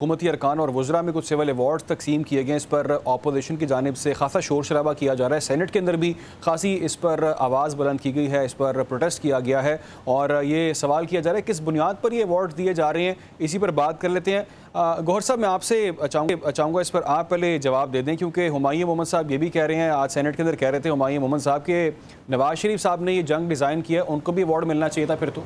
हुकूमती अरकान और वज़रा में कुछ सिविल अवार्ड तकसीम किए गए। इस पर अपोजिशन की जानिब से खासा शोर शराबा किया जा रहा है। सेनेट के अंदर भी खासी इस पर आवाज़ बुलंद की गई है, इस पर प्रोटेस्ट किया गया है और ये सवाल किया जा रहा है किस बुनियाद पर ये अवार्ड दिए जा रहे हैं। इसी पर बात कर लेते हैं। गौहर साहब, मैं आपसे चाहूँगा इस पर आप पहले जवाब दे दें, क्योंकि हुमायूं मोहम्मद साहब ये भी कह रहे हैं, आज सेनेट के अंदर कह रहे थे हुमायूं मोहम्मद साहब के नवाज शरीफ साहब ने ये जंग डिज़ाइन किया, उनको भी अवार्ड मिलना चाहिए था। फिर तो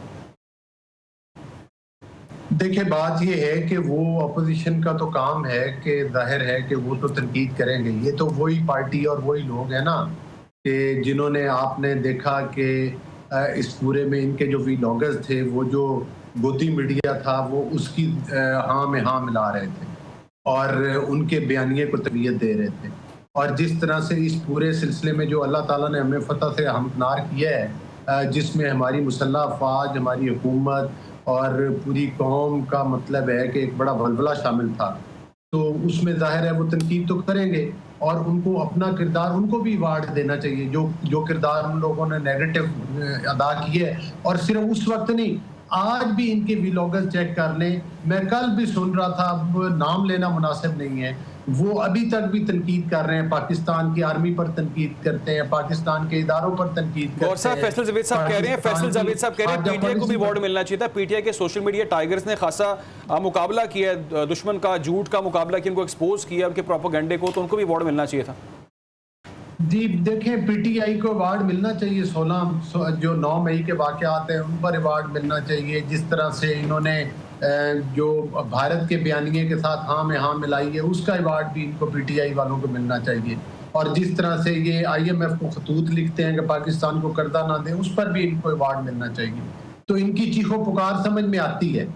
देखिए, बात ये है कि वो अपोजिशन का तो काम है कि जाहिर है कि वो तो तनकीद करेंगे। ये तो वही पार्टी और वही लोग हैं ना कि जिन्होंने, आपने देखा कि इस पूरे में इनके जो व्लॉगर्स थे, वो जो गोदी मीडिया था, वो उसकी हाँ में हाँ मिला रहे थे और उनके बयानिए को तबीयत दे रहे थे। और जिस तरह से इस पूरे सिलसिले में जो अल्लाह ताला ने हमें फतह से हमकिनार किया है, जिसमें हमारी मुसल्लह अफ़वाज, हमारी हुकूमत और पूरी कौम का मतलब है कि एक बड़ा वलवला शामिल था, तो उसमें ज़ाहिर है वो तनकीद तो करेंगे और उनको अपना किरदार, उनको भी अवार्ड देना चाहिए जो जो किरदार उन लोगों ने नेगेटिव अदा किए है। और सिर्फ उस वक्त नहीं, आज भी इनके व्लॉगर्स चेक कर लें। मैं कल भी सुन रहा था, अब नाम लेना मुनासिब नहीं है, वो अभी तक भी तनकीद कर रहे हैं, पाकिस्तान की आर्मी पर तनकीद करते हैं, पाकिस्तान के इदारों पर तनकीद करते हैं। फैसल जावेद साहब कह रहे हैं, पीटीआई को भी अवार्ड मिलना चाहिए था। पीटीआई के सोशल मीडिया टाइगर्स ने खासा मुकाबला किया, दुश्मन का झूठ का मुकाबला किया, उनको एक्सपोज किया, उनके प्रोपेगेंडे को, तो उनको भी अवार्ड मिलना चाहिए था। जी देखें, पीटीआई को अवार्ड मिलना चाहिए। 16 जो 9 मई के वाक़यात हैं उन पर अवार्ड मिलना चाहिए। जिस तरह से इन्होंने जो भारत के बयानिए के साथ हाँ में हाँ मिलाई है, उसका अवार्ड भी इनको पीटीआई वालों को मिलना चाहिए। और जिस तरह से ये IMF को खतूत लिखते हैं कि पाकिस्तान को कर्जा ना दें, उस पर भी इनको अवार्ड मिलना चाहिए। तो इनकी चीखो पुकार समझ में आती है।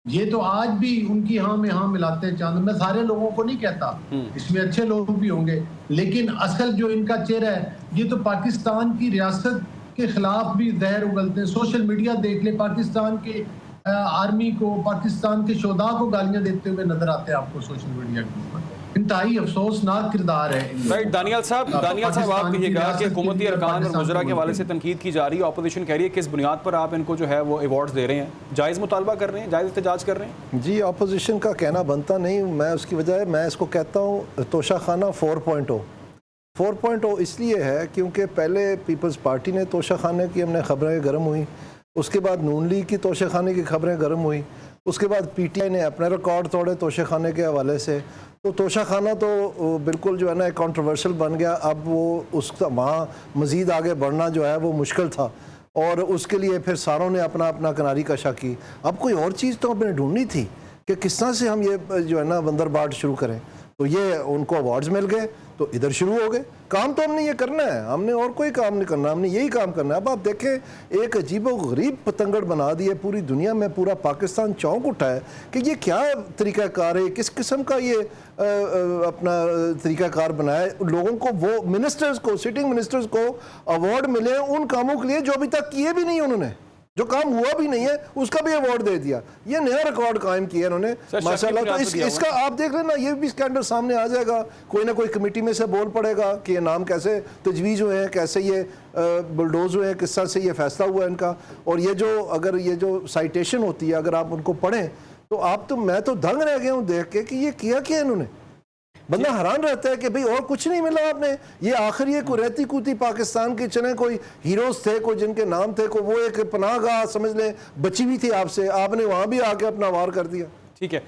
ये तो आज भी उनकी हाँ में हाँ मिलाते हैं चांद। मैं सारे लोगों को नहीं कहता, इसमें अच्छे लोग भी होंगे, लेकिन असल जो इनका चेहरा है, ये तो पाकिस्तान की रियासत के खिलाफ भी जहर उगलते हैं। सोशल मीडिया देख ले, पाकिस्तान के आर्मी को, पाकिस्तान के शोधा को गालियां देते हुए नजर आते हैं आपको सोशल मीडिया के ऊपर। इंतहाई अफसोसनाक किरदार है। राइट, दानियाल साहब आप कहिएगा कि हुकूमती अरकान और वज़रा के हवाले से तनकीद की जा रही है, अपोजिशन कह रही है किस बुनियाद पर आप इनको जो है वो अवार्ड्स दे रहे हैं, जायज़ मुतालबा कर रहे हैं, जायज़ एहतजाज कर रहे हैं? जी, अपोजिशन का कहना बनता नहीं, मैं उसकी वजह मैं इसको कहता हूँ तोशाखाना 4.0 इसलिए है क्योंकि पहले पीपल्स पार्टी ने तोशाखाने की हमने खबरें गर्म हुई, उसके बाद नून लीग की तोशाखाने की खबरें गर्म हुई, उसके बाद पीटीआई ने अपने रिकॉर्ड तोड़े तोशाखाने के हवाले से। तो तोशाखाना तो बिल्कुल जो है ना कंट्रोवर्शियल बन गया। अब वो उसका वहाँ मज़ीद आगे बढ़ना जो है वो मुश्किल था और उसके लिए फिर सारों ने अपना अपना किनारी कशा की। अब कोई और चीज़ तो अपने ढूंढनी थी कि किस तरह से हम ये जो है ना बंदरबाट शुरू करें। तो ये उनको अवार्ड्स मिल गए तो इधर शुरू हो गए। काम तो हमने ये करना है, हमने और कोई काम नहीं करना, हमने यही काम करना है। अब आप देखें, एक अजीब व गरीब पतंगड़ बना दिए पूरी दुनिया में, पूरा पाकिस्तान चौंक उठा है कि ये क्या तरीक़ाकार है, किस किस्म का ये अपना तरीक़ाकार बनाया है। लोगों को, वो मिनिस्टर्स को, सिटिंग मिनिस्टर्स को अवार्ड मिले उन कामों के लिए जो अभी तक किए भी नहीं उन्होंने, जो काम हुआ भी नहीं है उसका भी अवार्ड दे दिया। ये नया रिकॉर्ड कायम किया इन्होंने माशाल्लाह। तो इसका आप देख लेना, ये भी स्कैंडल सामने आ जाएगा। कोई ना कोई कमेटी में से बोल पड़ेगा कि ये नाम कैसे तजवीज़ हुए हैं, कैसे ये बुलडोज हुए हैं, किस तरह से ये फैसला हुआ है इनका। और ये जो, अगर ये जो साइटेशन होती है, अगर आप उनको पढ़ें तो आप तो, मैं तो दंग रह गया हूँ देख के कि ये किया क्या इन्होंने। बंदा हैरान रहता है कि भाई और कुछ नहीं मिला आपने। ये आखिर ये कोई रहती कूती पाकिस्तान के चने कोई हीरोज थे, कोई जिनके नाम थे, को वो एक पनाहगाह समझ लें बची हुई थी आपसे, आपने वहाँ भी आके अपना वार कर दिया। ठीक है।